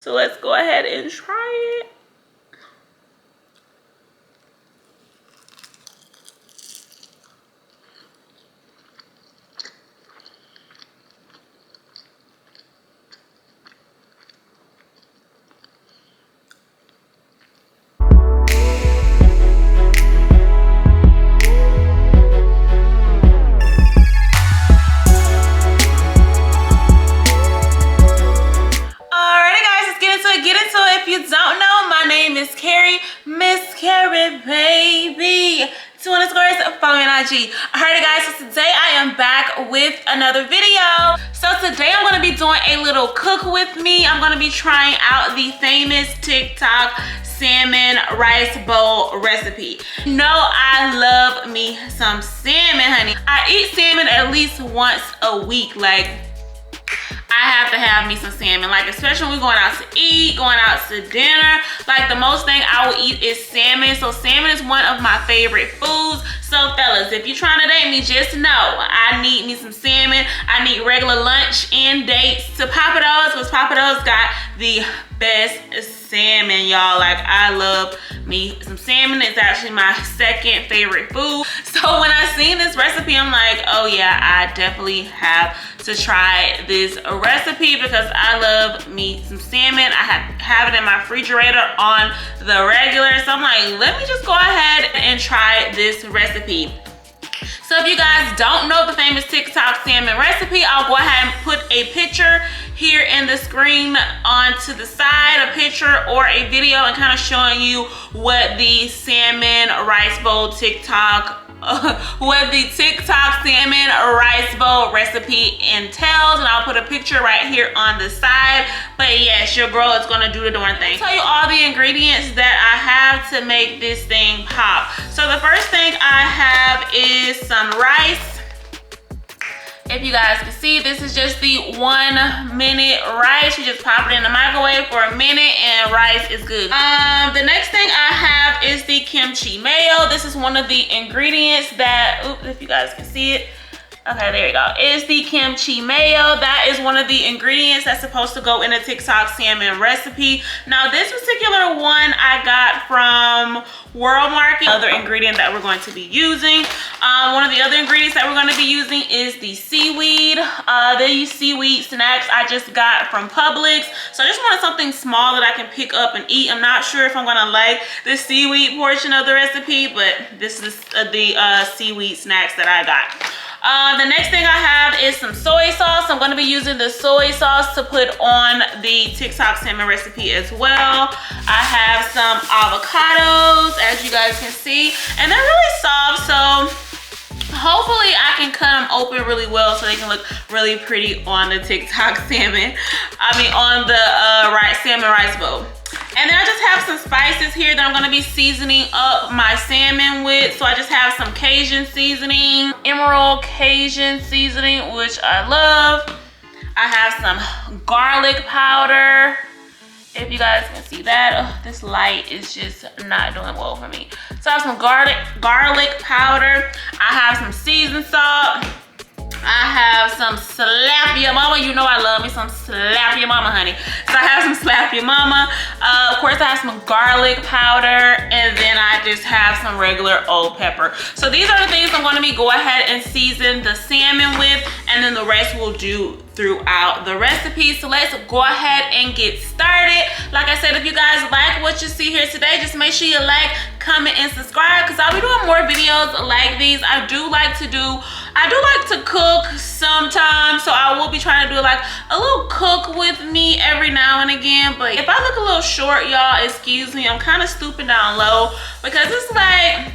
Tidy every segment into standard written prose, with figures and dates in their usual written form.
So let's go ahead and try it. Baby, 2 underscores, follow me on IG. Alright guys, so today I am back with another video. So today I'm going to be doing a little cook with me. I'm going to be trying out the famous TikTok salmon rice bowl recipe. You know I love me some salmon, honey. I eat salmon at least once a week. Like, I have to have me some salmon, like especially when we're going out to eat, going out to dinner. Like the most thing I will eat is salmon. So salmon is one of my favorite foods. So fellas, if you're trying to date me, just know I need me some salmon. I need regular lunch and dates to Papados, because Papados got the best salmon, y'all. Like, I love me some salmon. It's actually my second favorite food. So when I seen this recipe, I'm like, oh yeah, I definitely have to try this recipe because I love me some salmon. I have it in my refrigerator on the regular. So I'm like, let me just go ahead and try this recipe. So if you guys don't know the famous TikTok salmon recipe, I'll go ahead and put a picture here in the screen onto the side, a picture or a video, and kind of showing you what the salmon rice bowl TikTok what the TikTok salmon rice bowl recipe entails, and I'll put a picture right here on the side. But yes, your girl is gonna do the darn thing. I'll tell you all the ingredients that I have to make this thing pop. So the first thing I have is some rice. If you guys can see, this is just the 1 minute rice. You just pop it in the microwave for a minute and rice is good. The next thing I have is the kimchi mayo. This is one of the ingredients that, oops, if you guys can see it. Okay, there you go. It's the kimchi mayo. That is one of the ingredients that's supposed to go in a TikTok salmon recipe. Now, this particular one I got from World Market. Another ingredient that we're going to be using. One of the other ingredients that we're going to be using is the seaweed. These seaweed snacks I just got from Publix. So I just wanted something small that I can pick up and eat. I'm not sure if I'm going to like the seaweed portion of the recipe, but this is the seaweed snacks that I got. The next thing I have is some soy sauce. I'm going to be using the soy sauce to put on the TikTok salmon recipe as well. I have some avocados, as you guys can see, and they're really soft, so hopefully I can cut them open really well so they can look really pretty on the TikTok salmon. On the salmon rice bowl. And then I just have some spices here that I'm gonna be seasoning up my salmon with. So I just have some Cajun seasoning, Emerald Cajun seasoning, which I love. I have some garlic powder. If you guys can see that, this light is just not doing well for me. So I have some garlic powder. I have some seasoned salt. I have some Slap Your Mama. You know I love me some Slap Your Mama, honey. So I have some Slap Your Mama. Of course, I have some garlic powder, and then I just have some regular old pepper. So these are the things I'm going to be go ahead and season the salmon with, and then the rest will do throughout the recipe. So let's go ahead and get started. Like I said, if you guys like what you see here today, just make sure you like, comment, and subscribe, because I'll be doing more videos like these. I do like to cook sometimes, so I will be trying to do like a little cook with me every now and again. But if I look a little short, y'all, excuse me, I'm kind of stooping down low because it's like,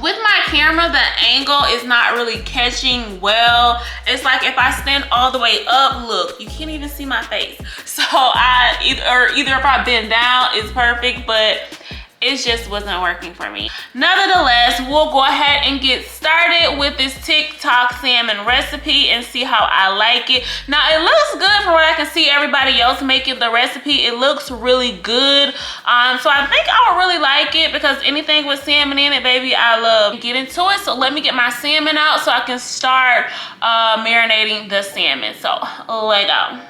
with my camera, the angle is not really catching well. It's like if I stand all the way up, look, you can't even see my face. So either if I bend down, it's perfect, but it just wasn't working for me. Nevertheless, we'll go ahead and get started with this TikTok salmon recipe and see how I like it. Now, it looks good from what I can see everybody else making the recipe. It looks really good. So I think I would really like it because anything with salmon in it, baby, I love. Get into it. So let me get my salmon out so I can start marinating the salmon. So let go.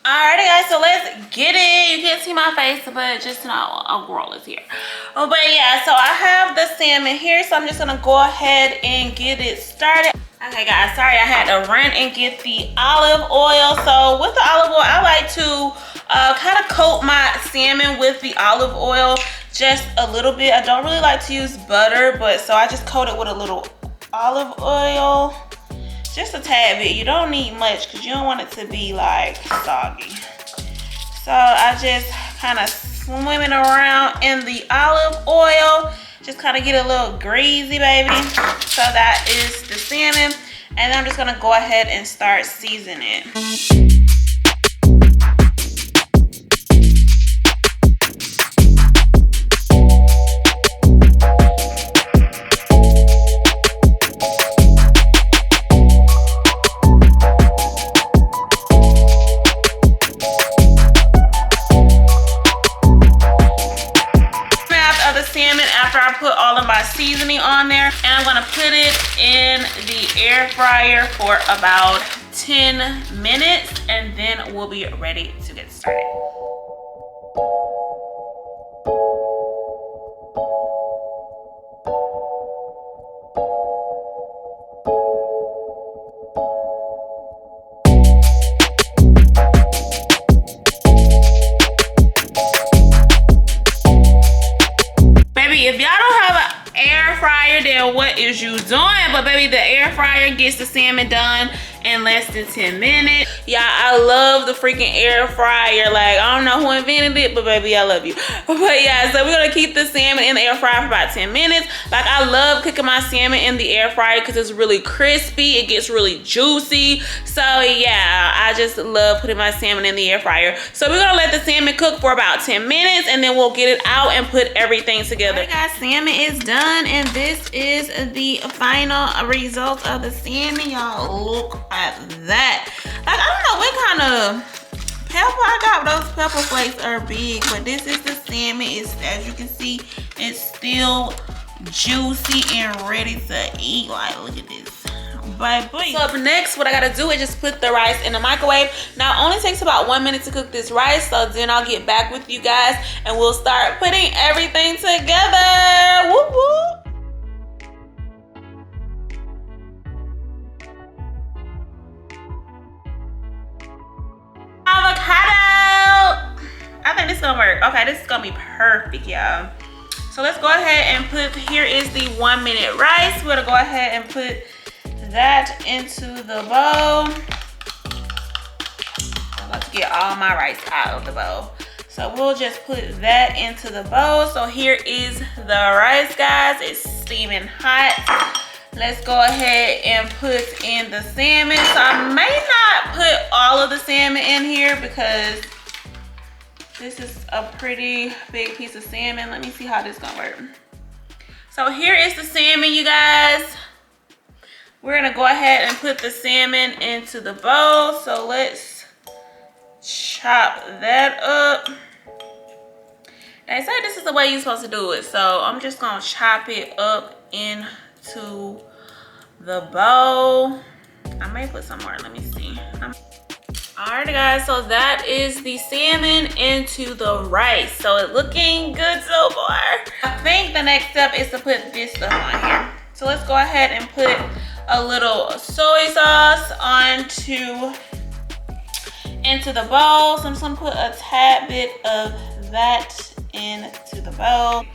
Alrighty guys, so let's get it. You can't see my face, but just know a girl is here. Oh, but yeah, so I have the salmon here, so I'm just gonna go ahead and get it started. Okay guys, sorry I had to run and get the olive oil. So with the olive oil, I like to kind of coat my salmon with the olive oil just a little bit. I don't really like to use butter, but so I just coat it with a little olive oil. Just a tad bit. You don't need much because you don't want it to be like soggy. So I just kind of swim it around in the olive oil. Just kind of get a little greasy, baby. So that is the salmon. And then I'm just going to go ahead and start seasoning it. After I put all of my seasoning on there, and I'm gonna put it in the air fryer for about 10 minutes, and then we'll be ready to get started. If y'all don't have an air fryer, then what is you doing? But baby, the air fryer gets the salmon done in less than 10 minutes. Yeah, I love the freaking air fryer. Like, I don't know who invented it, but baby, I love you. But yeah, so we're gonna keep the salmon in the air fryer for about 10 minutes. Like, I love cooking my salmon in the air fryer because it's really crispy. It gets really juicy. So yeah, I just love putting my salmon in the air fryer. So we're gonna let the salmon cook for about 10 minutes, and then we'll get it out and put everything together. Alright guys, salmon is done, and this is the final result of the salmon. Y'all look at that. Like, I don't know what kind of pepper I got. Those pepper flakes are big, but this is the salmon. It's, as you can see, it's still juicy and ready to eat. Like, look at this. Baby. So up next, what I gotta do is just put the rice in the microwave. Now it only takes about 1 minute to cook this rice, so then I'll get back with you guys and we'll start putting everything together. Whoop whoop. Avocado. I think this is gonna work. Okay, this is gonna be perfect, y'all. So let's go ahead and put, here is the 1 minute rice. We're gonna go ahead and put that into the bowl. I'm about to get all my rice out of the bowl. So we'll just put that into the bowl. So here is the rice, guys. It's steaming hot. Let's go ahead and put in the salmon. So I may not put all of the salmon in here because this is a pretty big piece of salmon. Let me see how this is gonna work. So here is the salmon, you guys. We're gonna go ahead and put the salmon into the bowl. So let's chop that up. They say this is the way you're supposed to do it. So I'm just gonna chop it up into the bowl. I may put some more, let me see. Alright guys, so that is the salmon into the rice. So it's looking good so far. I think the next step is to put this stuff on here. So let's go ahead and put a little soy sauce into the bowl. So I'm just gonna put a tad bit of that into the bowl.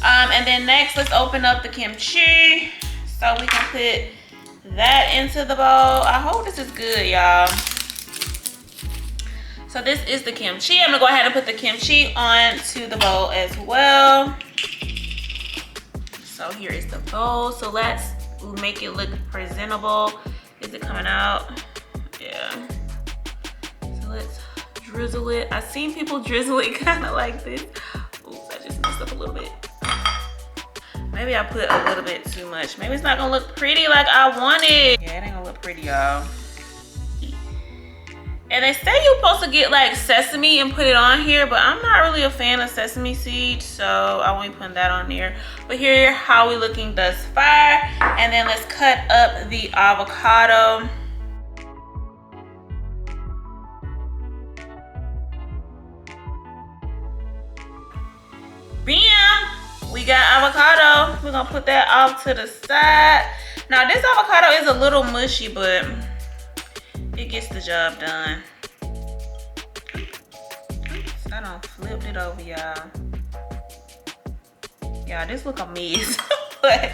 And then next, let's open up the kimchi. So we can put that into the bowl. I hope this is good, y'all. So this is the kimchi. I'm gonna go ahead and put the kimchi onto the bowl as well. So here is the bowl. So let's make it look presentable. Is it coming out? Yeah. So let's drizzle it. I've seen people drizzle it kind of like this. Oops, I just messed up a little bit. Maybe I put a little bit too much. Maybe it's not gonna look pretty like I wanted. Yeah, it ain't gonna look pretty, y'all. And they say you're supposed to get like sesame and put it on here, but I'm not really a fan of sesame seeds, so I won't be putting that on there. But here how we looking thus far. And then let's cut up the avocado. Bam! We got avocado. We're gonna put that off to the side. Now this avocado is a little mushy, but it gets the job done. I done flipped it over, y'all. Y'all, this look a mess. But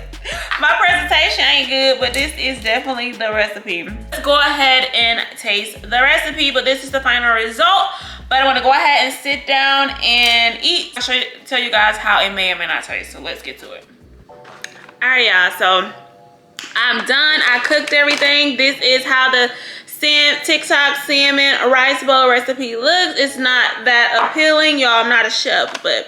my presentation ain't good, but this is definitely the recipe. Let's go ahead and taste the recipe, but this is the final result. But I want to go ahead and sit down and eat. I'll tell you guys how it may or may not taste, so let's get to it. All right, y'all, so I'm done. I cooked everything. This is how the TikTok salmon rice bowl recipe looks. It's not that appealing, y'all. I'm not a chef, but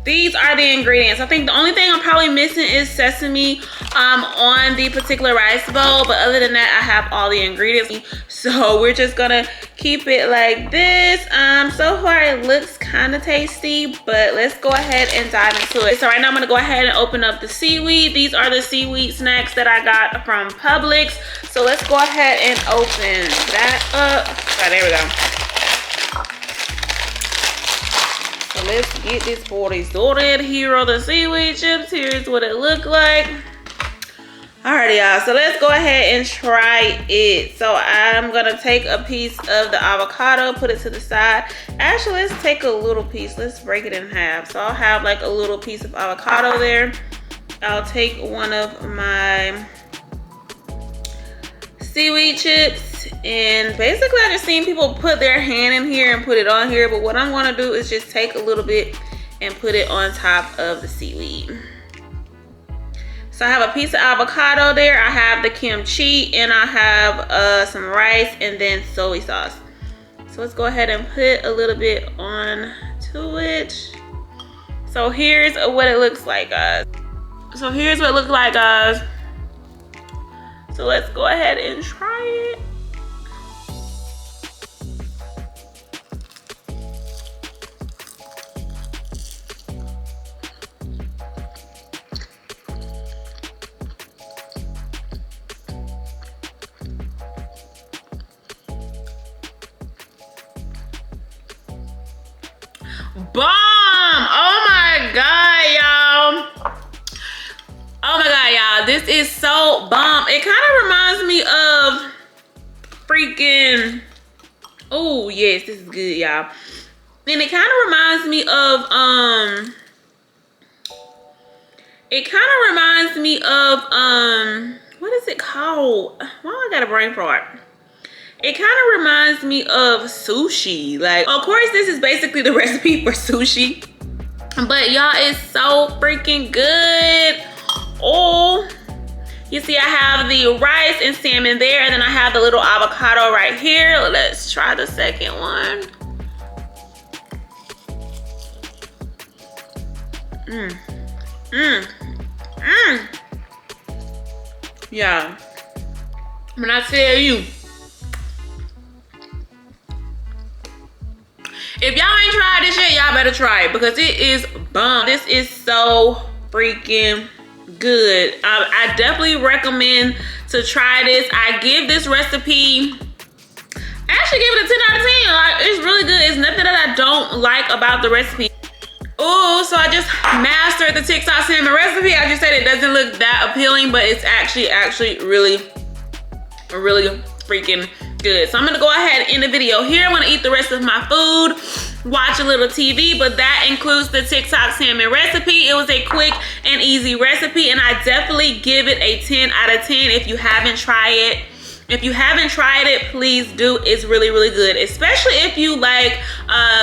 these are the ingredients. I think the only thing I'm probably missing is sesame on the particular rice bowl, but other than that, I have all the ingredients. So we're just gonna keep it like this. So far it looks kind of tasty, but let's go ahead and dive into it. So right now I'm gonna go ahead and open up the seaweed. These are the seaweed snacks that I got from Publix. So let's go ahead and open that up. Oh, there we go. So let's get this party started. Here are the seaweed chips. Here's what it looked like. Alrighty, y'all. So let's go ahead and try it. So I'm gonna take a piece of the avocado, put it to the side. Actually, let's take a little piece. Let's break it in half. So I'll have like a little piece of avocado there. I'll take one of my seaweed chips. And basically I just seen people put their hand in here and put it on here, but what I'm gonna do is just take a little bit and put it on top of the seaweed. So I have a piece of avocado there, I have the kimchi, and I have some rice and then soy sauce. So let's go ahead and put a little bit on to it. So here's what it looks like, guys. So let's go ahead and try it. Bomb! Oh my god, y'all. Oh my god, y'all. This is so bomb. It kind of reminds me of freaking... Oh, yes, this is good, y'all. And it kind of reminds me of, what is it called? Why I got a brain fart? It kind of reminds me of sushi. Like, of course, this is basically the recipe for sushi. But y'all, it's so freaking good. Oh, you see I have the rice and salmon there, and then I have the little avocado right here. Let's try the second one. Yeah, when I tell you, if y'all ain't tried this yet, y'all better try it because it is bomb. This is so freaking good. I definitely recommend to try this. I give this recipe, I actually give it a 10 out of 10. Like, it's really good. It's nothing that I don't like about the recipe. Oh, so I just mastered the TikTok salmon recipe. I just said it doesn't look that appealing, but it's actually really freaking good. So I'm gonna go ahead and end the video here. I'm gonna eat the rest of my food, watch a little TV, but that includes the TikTok salmon recipe. It was a quick and easy recipe, and I definitely give it a 10 out of 10 if you haven't tried it. If you haven't tried it, please do. It's really good, especially if you like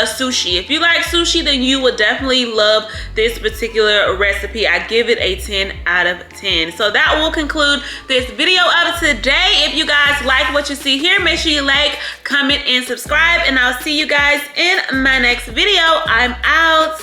sushi. If you like sushi, then you would definitely love this particular recipe. I give it a 10 out of 10. So that will conclude this video of today. If you guys like what you see here, make sure you like, comment, and subscribe, and I'll see you guys in my next video. I'm out.